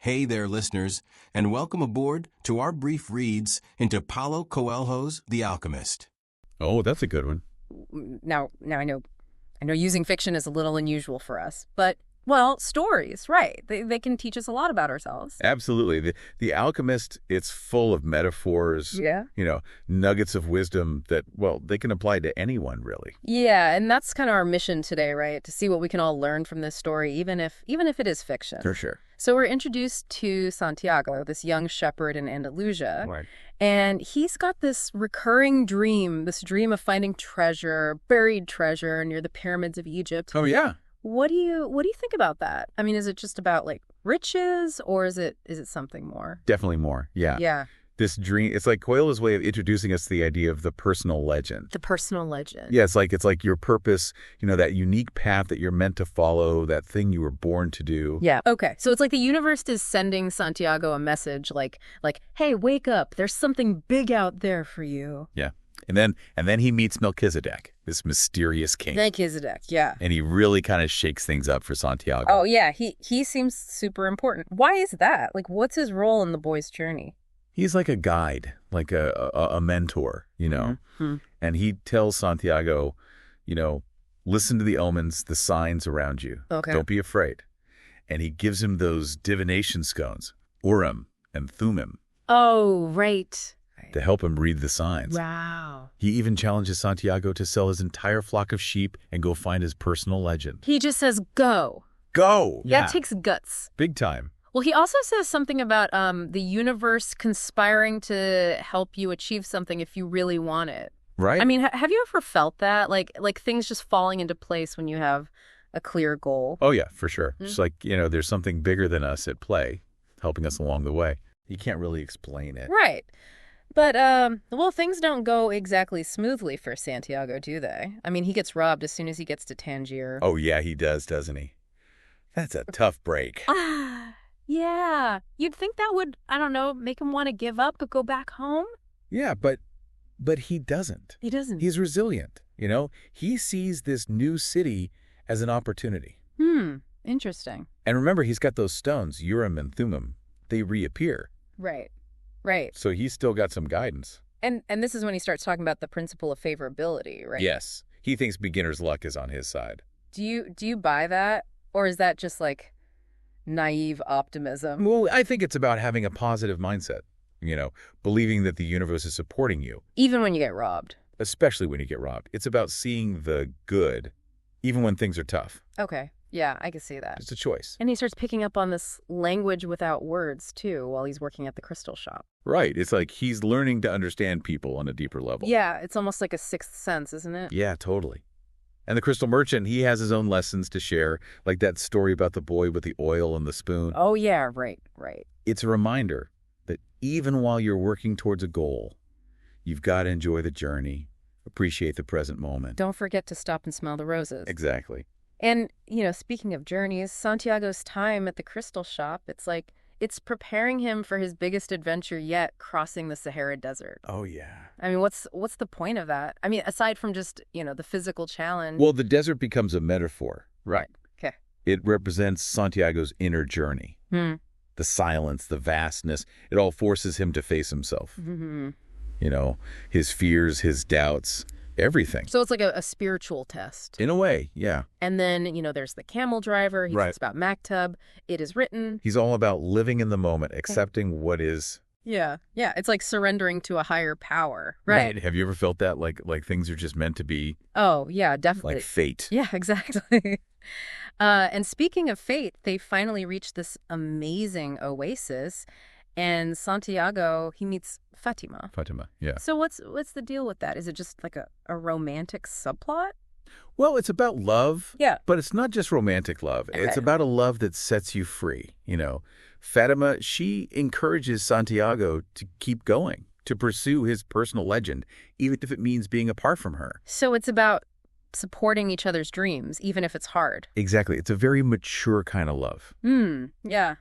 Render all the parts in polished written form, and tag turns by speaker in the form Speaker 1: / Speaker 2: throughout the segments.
Speaker 1: Hey there, listeners, and welcome aboard to our brief reads into Paulo Coelho's The Alchemist.
Speaker 2: Oh, that's a good one.
Speaker 3: Now I know using fiction is a little unusual for us, but, well, stories, right. They can teach us a lot about ourselves.
Speaker 2: Absolutely. The Alchemist, it's full of metaphors,
Speaker 3: Yeah.
Speaker 2: Nuggets of wisdom that, well, they can apply to anyone, really.
Speaker 3: Yeah, and that's kind of our mission today, right? To see what we can all learn from this story, even if it is fiction.
Speaker 2: For sure.
Speaker 3: So we're introduced to Santiago, this young shepherd in Andalusia.
Speaker 2: Right.
Speaker 3: And he's got this recurring dream, this dream of finding treasure, buried treasure near the pyramids of Egypt.
Speaker 2: Oh, yeah.
Speaker 3: What do you think about that? I mean, is it just about like riches, or is it something more?
Speaker 2: Definitely more. Yeah.
Speaker 3: Yeah.
Speaker 2: This dream, it's like Coelho's way of introducing us to the idea of the personal legend.
Speaker 3: The personal legend.
Speaker 2: Yeah, it's like your purpose, that unique path that you're meant to follow, that thing you were born to do.
Speaker 3: Yeah. Okay. So it's like the universe is sending Santiago a message like, hey, wake up. There's something big out there for you.
Speaker 2: Yeah. And then he meets Melchizedek, this mysterious king.
Speaker 3: Melchizedek, yeah.
Speaker 2: And he really kind of shakes things up for Santiago.
Speaker 3: Oh, yeah. He seems super important. Why is that? Like, what's his role in the boy's journey?
Speaker 2: He's like a guide, like a mentor,
Speaker 3: Mm-hmm.
Speaker 2: And he tells Santiago, listen to the omens, the signs around you.
Speaker 3: Okay.
Speaker 2: Don't be afraid. And he gives him those divination scones, Urim and Thummim,
Speaker 3: Oh, right.
Speaker 2: to help him read the signs.
Speaker 3: Wow.
Speaker 2: He even challenges Santiago to sell his entire flock of sheep and go find his personal legend.
Speaker 3: He just says, go.
Speaker 2: Go!
Speaker 3: That takes guts.
Speaker 2: Big time.
Speaker 3: Well, he also says something about the universe conspiring to help you achieve something if you really want it.
Speaker 2: Right?
Speaker 3: I mean, have you ever felt that? Like things just falling into place when you have a clear goal?
Speaker 2: Oh, yeah, for sure.
Speaker 3: Mm-hmm.
Speaker 2: It's like, there's something bigger than us at play, helping us along the way. You can't really explain it.
Speaker 3: Right. But, well, things don't go exactly smoothly for Santiago, do they? I mean, he gets robbed as soon as he gets to Tangier.
Speaker 2: Oh, yeah, he does, doesn't he? That's a tough break.
Speaker 3: Yeah. You'd think that would, I don't know, make him want to give up but go back home?
Speaker 2: Yeah, but he doesn't.
Speaker 3: He doesn't.
Speaker 2: He's resilient, He sees this new city as an opportunity.
Speaker 3: Interesting.
Speaker 2: And remember, he's got those stones, Urim and Thummim. They reappear.
Speaker 3: Right.
Speaker 2: So he's still got some guidance.
Speaker 3: And this is when he starts talking about the principle of favorability, right?
Speaker 2: Yes. He thinks beginner's luck is on his side.
Speaker 3: Do you buy that? Or is that just like naive optimism?
Speaker 2: Well, I think it's about having a positive mindset, believing that the universe is supporting you.
Speaker 3: Even when you get robbed.
Speaker 2: Especially when you get robbed. It's about seeing the good, even when things are tough.
Speaker 3: Okay. Yeah, I can see that.
Speaker 2: It's a choice.
Speaker 3: And he starts picking up on this language without words, too, while he's working at the crystal shop.
Speaker 2: Right. It's like he's learning to understand people on a deeper level.
Speaker 3: Yeah, it's almost like a sixth sense, isn't it?
Speaker 2: Yeah, totally. And the crystal merchant, he has his own lessons to share, like that story about the boy with the oil and the spoon.
Speaker 3: Oh, yeah, right.
Speaker 2: It's a reminder that even while you're working towards a goal, you've got to enjoy the journey, appreciate the present moment.
Speaker 3: Don't forget to stop and smell the roses.
Speaker 2: Exactly.
Speaker 3: And, speaking of journeys, Santiago's time at the crystal shop, it's preparing him for his biggest adventure yet, crossing the Sahara Desert.
Speaker 2: Oh, yeah.
Speaker 3: I mean, what's the point of that? I mean, aside from just, the physical challenge.
Speaker 2: Well, the desert becomes a metaphor.
Speaker 3: Right. Okay.
Speaker 2: It represents Santiago's inner journey. The silence, the vastness, it all forces him to face himself.
Speaker 3: Mm-hmm.
Speaker 2: His fears, his doubts, everything.
Speaker 3: So it's like a spiritual test.
Speaker 2: In a way, yeah.
Speaker 3: And then, there's the camel driver. He talks about Maktub. It is written.
Speaker 2: He's all about living in the moment, accepting what is.
Speaker 3: Yeah. Yeah. It's like surrendering to a higher power. Right.
Speaker 2: Have you ever felt that? Like things are just meant to be?
Speaker 3: Oh, yeah, definitely.
Speaker 2: Like fate.
Speaker 3: Yeah, exactly. And speaking of fate, they finally reach this amazing oasis. And Santiago, he meets Fatima.
Speaker 2: Fatima, yeah.
Speaker 3: So what's the deal with that? Is it just like a romantic subplot?
Speaker 2: Well, it's about love.
Speaker 3: Yeah.
Speaker 2: But it's not just romantic love.
Speaker 3: Okay.
Speaker 2: It's about a love that sets you free. Fatima, she encourages Santiago to keep going, to pursue his personal legend, even if it means being apart from her.
Speaker 3: So it's about supporting each other's dreams, even if it's hard.
Speaker 2: Exactly. It's a very mature kind of love.
Speaker 3: Yeah.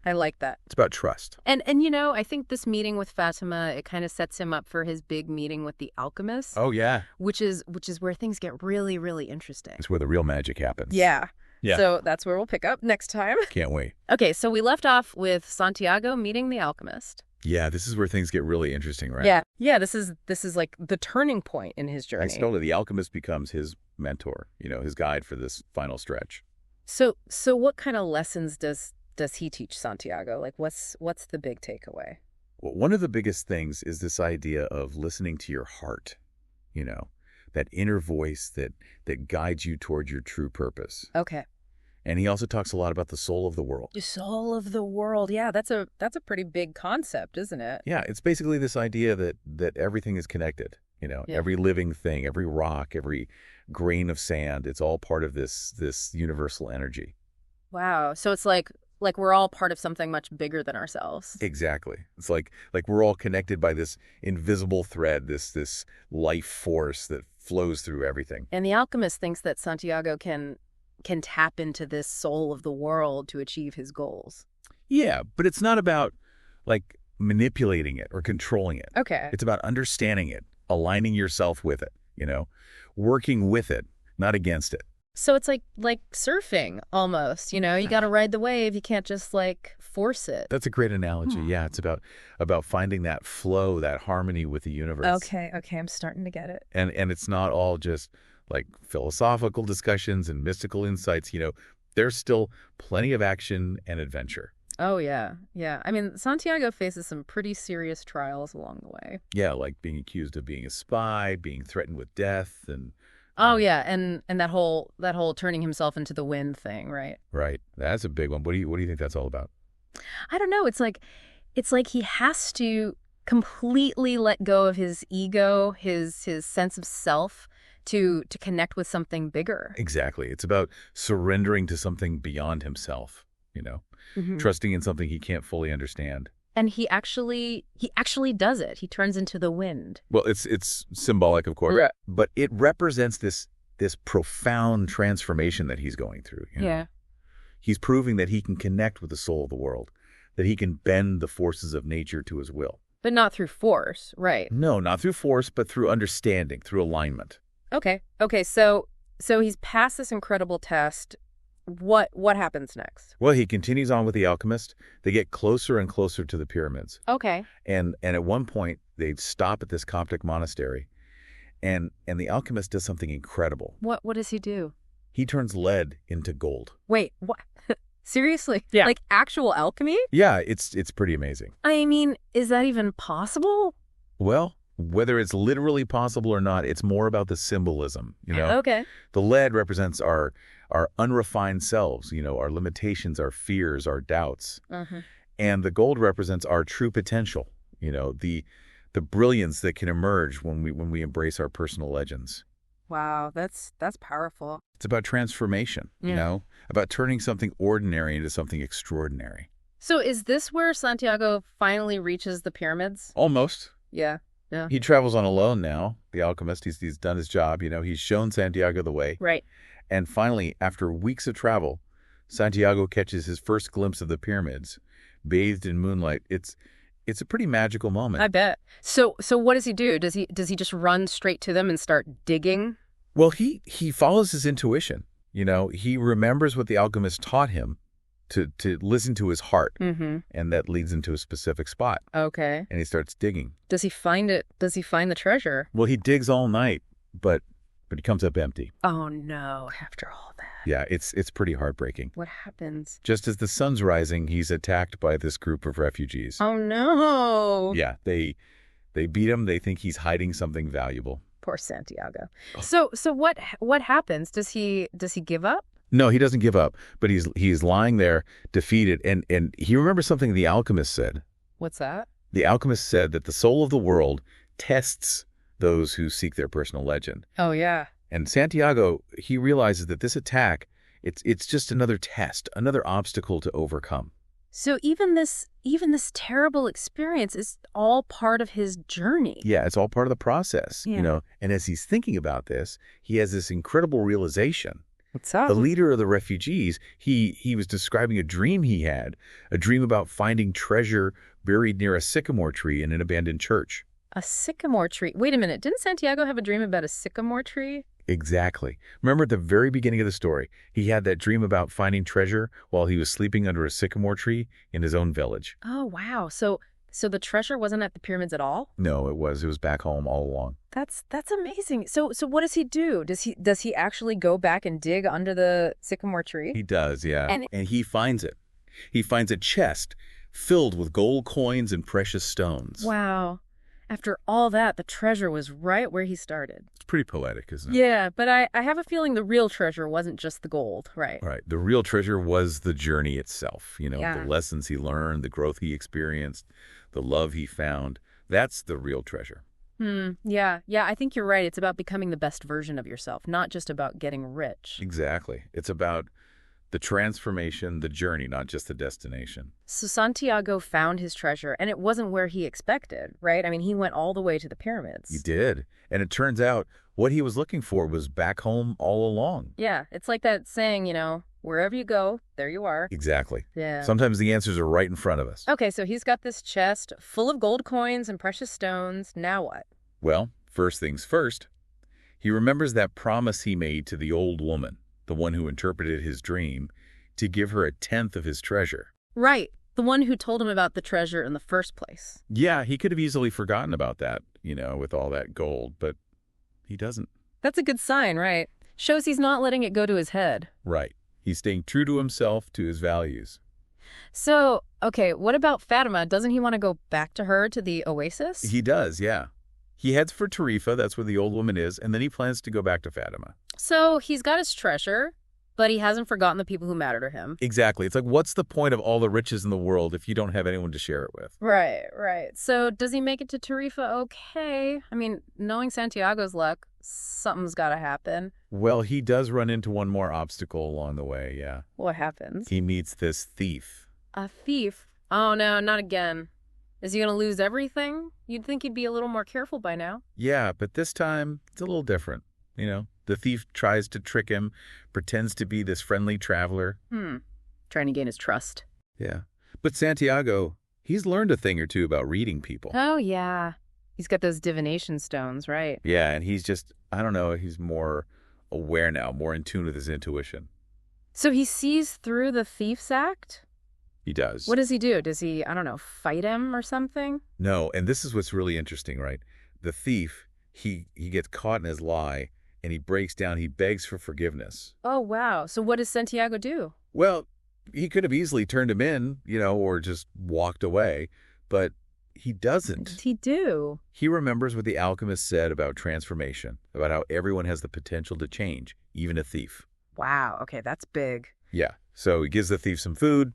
Speaker 3: I like that.
Speaker 2: It's about trust.
Speaker 3: And I think this meeting with Fatima, it kind of sets him up for his big meeting with the Alchemist.
Speaker 2: Oh, yeah.
Speaker 3: Which is where things get really, really interesting.
Speaker 2: It's where the real magic happens.
Speaker 3: Yeah.
Speaker 2: Yeah.
Speaker 3: So that's where we'll pick up next time.
Speaker 2: Can't wait.
Speaker 3: Okay, so we left off with Santiago meeting the alchemist.
Speaker 2: Yeah, this is where things get really interesting, right?
Speaker 3: Yeah, this is like the turning point in his journey.
Speaker 2: Totally. The alchemist becomes his mentor, his guide for this final stretch.
Speaker 3: So what kind of lessons does he teach Santiago? Like what's the big takeaway?
Speaker 2: Well, one of the biggest things is this idea of listening to your heart, that inner voice that guides you towards your true purpose.
Speaker 3: Okay.
Speaker 2: And he also talks a lot about the soul of the world.
Speaker 3: The soul of the world. Yeah, that's a pretty big concept, isn't it?
Speaker 2: Yeah, it's basically this idea that everything is connected. Every living thing, every rock, every grain of sand, it's all part of this universal energy.
Speaker 3: Wow. So it's like we're all part of something much bigger than ourselves.
Speaker 2: Exactly. It's like we're all connected by this invisible thread, this life force that flows through everything.
Speaker 3: And the alchemist thinks that Santiago can tap into this soul of the world to achieve his goals.
Speaker 2: Yeah, but it's not about manipulating it or controlling it.
Speaker 3: Okay.
Speaker 2: It's about understanding it, aligning yourself with it, working with it, not against it.
Speaker 3: So it's like surfing almost, you got to ride the wave. You can't just force it.
Speaker 2: That's a great analogy. Yeah, it's about finding that flow, that harmony with the universe.
Speaker 3: Okay, I'm starting to get it.
Speaker 2: And it's not all just philosophical discussions and mystical insights. There's still plenty of action and adventure.
Speaker 3: Oh, yeah. I mean, Santiago faces some pretty serious trials along the way.
Speaker 2: Yeah, like being accused of being a spy, being threatened with death, and
Speaker 3: oh yeah, and that whole turning himself into the wind thing, right?
Speaker 2: Right. That's a big one. What do you think that's all about?
Speaker 3: I don't know. It's like he has to completely let go of his ego, his sense of self to connect with something bigger.
Speaker 2: Exactly. It's about surrendering to something beyond himself, trusting in something he can't fully understand.
Speaker 3: And he actually does it. He turns into the wind.
Speaker 2: Well, it's symbolic, of course,
Speaker 3: right,
Speaker 2: but it represents this profound transformation that he's going through.
Speaker 3: Yeah.
Speaker 2: He's proving that he can connect with the soul of the world, that he can bend the forces of nature to his will.
Speaker 3: But not through force, right?
Speaker 2: No, not through force, but through understanding, through alignment.
Speaker 3: Okay. So he's passed this incredible test. What happens next?
Speaker 2: Well, he continues on with the alchemist. They get closer and closer to the pyramids.
Speaker 3: Okay.
Speaker 2: And at one point, they stop at this Coptic monastery, and the alchemist does something incredible.
Speaker 3: What does he do?
Speaker 2: He turns lead into gold.
Speaker 3: Wait, what? Seriously?
Speaker 2: Yeah.
Speaker 3: Like actual alchemy?
Speaker 2: Yeah, it's pretty amazing.
Speaker 3: I mean, is that even possible?
Speaker 2: Well, whether it's literally possible or not, it's more about the symbolism,
Speaker 3: Okay.
Speaker 2: The lead represents our unrefined selves, our limitations, our fears, our doubts.
Speaker 3: Mm-hmm.
Speaker 2: And the gold represents our true potential, the brilliance that can emerge when we embrace our personal legends.
Speaker 3: Wow, that's powerful.
Speaker 2: It's about transformation, about turning something ordinary into something extraordinary.
Speaker 3: So is this where Santiago finally reaches the pyramids?
Speaker 2: Almost.
Speaker 3: Yeah.
Speaker 2: He travels on alone now, the alchemist. He's done his job, he's shown Santiago the way.
Speaker 3: Right.
Speaker 2: And finally, after weeks of travel, Santiago catches his first glimpse of the pyramids, bathed in moonlight. It's a pretty magical moment.
Speaker 3: I bet. So what does he do? Does he just run straight to them and start digging?
Speaker 2: Well, he follows his intuition. He remembers what the alchemist taught him to listen to his heart, and that leads him to a specific spot.
Speaker 3: Okay.
Speaker 2: And he starts digging.
Speaker 3: Does he find it? Does he find the treasure?
Speaker 2: Well, he digs all night, but he comes up empty.
Speaker 3: Oh no! After all that.
Speaker 2: Yeah, it's pretty heartbreaking.
Speaker 3: What happens?
Speaker 2: Just as the sun's rising, he's attacked by this group of refugees.
Speaker 3: Oh no!
Speaker 2: Yeah, they beat him. They think he's hiding something valuable.
Speaker 3: Poor Santiago. Oh. So what happens? Does he give up?
Speaker 2: No, he doesn't give up, but he's lying there defeated, and he remembers something the alchemist said.
Speaker 3: What's that?
Speaker 2: The alchemist said that the soul of the world tests those who seek their personal legend.
Speaker 3: Oh yeah.
Speaker 2: And Santiago, he realizes that this attack, it's just another test, another obstacle to overcome.
Speaker 3: So even this terrible experience is all part of his journey.
Speaker 2: Yeah, it's all part of the process,
Speaker 3: Yeah.
Speaker 2: And as he's thinking about this, he has this incredible realization.
Speaker 3: What's up?
Speaker 2: The leader of the refugees, he was describing a dream he had, a dream about finding treasure buried near a sycamore tree in an abandoned church.
Speaker 3: A sycamore tree. Wait a minute. Didn't Santiago have a dream about a sycamore tree?
Speaker 2: Exactly. Remember at the very beginning of the story, he had that dream about finding treasure while he was sleeping under a sycamore tree in his own village.
Speaker 3: Oh, wow. So the treasure wasn't at the pyramids at all?
Speaker 2: No, it was. It was back home all along.
Speaker 3: That's amazing. So what does he do? Does he actually go back and dig under the sycamore tree?
Speaker 2: He does, yeah.
Speaker 3: And
Speaker 2: And he finds it. He finds a chest filled with gold coins and precious stones.
Speaker 3: wow. After all that, the treasure was right where he started.
Speaker 2: It's pretty poetic, isn't it?
Speaker 3: Yeah, but I have a feeling the real treasure wasn't just the gold, right?
Speaker 2: Right. The real treasure was the journey itself.
Speaker 3: Yeah.
Speaker 2: The lessons he learned, the growth he experienced, the love he found. That's the real treasure.
Speaker 3: Yeah, I think you're right. It's about becoming the best version of yourself, not just about getting rich.
Speaker 2: Exactly. It's about the transformation, the journey, not just the destination.
Speaker 3: So Santiago found his treasure, and it wasn't where he expected, right? I mean, he went all the way to the pyramids.
Speaker 2: He did. And it turns out what he was looking for was back home all along.
Speaker 3: Yeah, it's like that saying, wherever you go, there you are.
Speaker 2: Exactly.
Speaker 3: Yeah.
Speaker 2: Sometimes the answers are right in front of us.
Speaker 3: Okay, so he's got this chest full of gold coins and precious stones. Now what?
Speaker 2: Well, first things first, he remembers that promise he made to the old woman, the one who interpreted his dream, to give her 1/10 of his treasure.
Speaker 3: Right, the one who told him about the treasure in the first place.
Speaker 2: Yeah, he could have easily forgotten about that, with all that gold, but he doesn't.
Speaker 3: That's a good sign, right? Shows he's not letting it go to his head.
Speaker 2: Right. He's staying true to himself, to his values.
Speaker 3: So, okay, what about Fatima? Doesn't he want to go back to her, to the oasis?
Speaker 2: He does, yeah. He heads for Tarifa, that's where the old woman is, and then he plans to go back to Fatima.
Speaker 3: So he's got his treasure, but he hasn't forgotten the people who matter to him.
Speaker 2: Exactly. It's like, what's the point of all the riches in the world if you don't have anyone to share it with?
Speaker 3: Right. So does he make it to Tarifa okay? I mean, knowing Santiago's luck, something's got to happen.
Speaker 2: Well, he does run into one more obstacle along the way, yeah.
Speaker 3: What happens?
Speaker 2: He meets this thief.
Speaker 3: A thief? Oh, no, not again. Is he going to lose everything? You'd think he'd be a little more careful by now.
Speaker 2: Yeah, but this time, it's a little different. The thief tries to trick him, pretends to be this friendly traveler.
Speaker 3: Trying to gain his trust.
Speaker 2: Yeah. But Santiago, he's learned a thing or two about reading people.
Speaker 3: Oh, yeah. He's got those divination stones, right?
Speaker 2: Yeah, and he's just, I don't know, he's more aware now, more in tune with his intuition.
Speaker 3: So he sees through the thief's act?
Speaker 2: He does.
Speaker 3: What does he do? Does he, I don't know, fight him or something?
Speaker 2: No, and this is what's really interesting, right? The thief, he gets caught in his lie, and he breaks down, he begs for forgiveness.
Speaker 3: Oh, wow. So what does Santiago do?
Speaker 2: Well, he could have easily turned him in, or just walked away, but he doesn't.
Speaker 3: What did he do?
Speaker 2: He remembers what the alchemist said about transformation, about how everyone has the potential to change, even a thief.
Speaker 3: Wow. Okay, that's big.
Speaker 2: Yeah. So he gives the thief some food,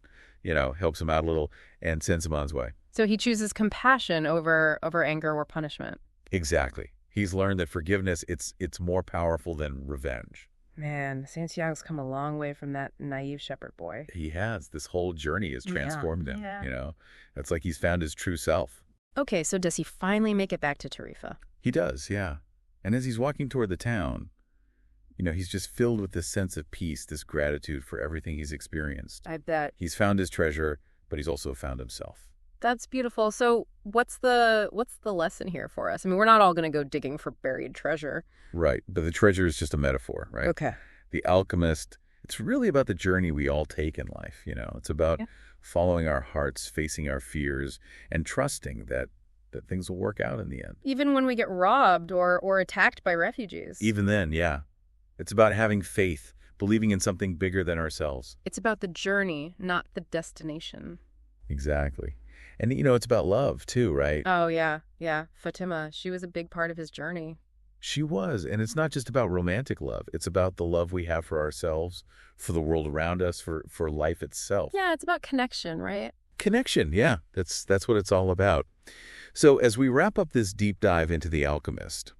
Speaker 2: helps him out a little, and sends him on his way.
Speaker 3: So he chooses compassion over anger or punishment.
Speaker 2: Exactly. He's learned that forgiveness, it's more powerful than revenge.
Speaker 3: Man, Santiago's come a long way from that naive shepherd boy.
Speaker 2: He has. This whole journey has transformed him,
Speaker 3: Yeah.
Speaker 2: It's like he's found his true self.
Speaker 3: Okay, so does he finally make it back to Tarifa?
Speaker 2: He does, yeah. And as he's walking toward the town, he's just filled with this sense of peace, this gratitude for everything he's experienced.
Speaker 3: I bet.
Speaker 2: He's found his treasure, but he's also found himself.
Speaker 3: That's beautiful. So what's the lesson here for us? I mean, we're not all going to go digging for buried treasure.
Speaker 2: Right, but the treasure is just a metaphor, right?
Speaker 3: Okay.
Speaker 2: The alchemist, it's really about the journey we all take in life, It's about following our hearts, facing our fears, and trusting that things will work out in the end.
Speaker 3: Even when we get robbed or attacked by refugees.
Speaker 2: Even then, yeah. It's about having faith, believing in something bigger than ourselves.
Speaker 3: It's about the journey, not the destination.
Speaker 2: Exactly. And, it's about love, too, right?
Speaker 3: Oh, yeah. Fatima, she was a big part of his journey.
Speaker 2: She was. And it's not just about romantic love. It's about the love we have for ourselves, for the world around us, for life itself.
Speaker 3: Yeah, it's about connection, right?
Speaker 2: Connection, yeah. That's what it's all about. So as we wrap up this deep dive into The Alchemist,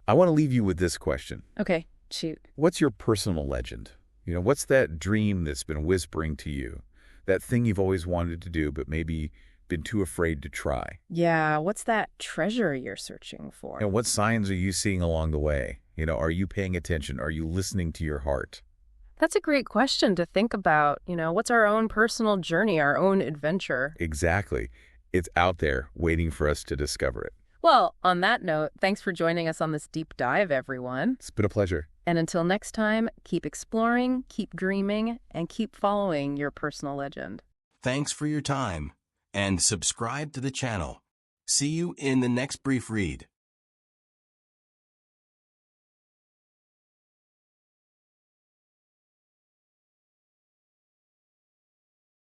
Speaker 2: I want to leave you with this question.
Speaker 3: Okay, shoot.
Speaker 2: What's your personal legend? What's that dream that's been whispering to you? That thing you've always wanted to do, but maybe been too afraid to try?
Speaker 3: Yeah, what's that treasure you're searching for?
Speaker 2: And what signs are you seeing along the way? Are you paying attention? Are you listening to your heart?
Speaker 3: That's a great question to think about. What's our own personal journey, our own adventure?
Speaker 2: Exactly. It's out there waiting for us to discover it.
Speaker 3: Well, on that note, thanks for joining us on this deep dive, everyone.
Speaker 2: It's been a pleasure.
Speaker 3: And until next time, keep exploring, keep dreaming, and keep following your personal legend.
Speaker 1: Thanks for your time, and subscribe to the channel. See you in the next brief read.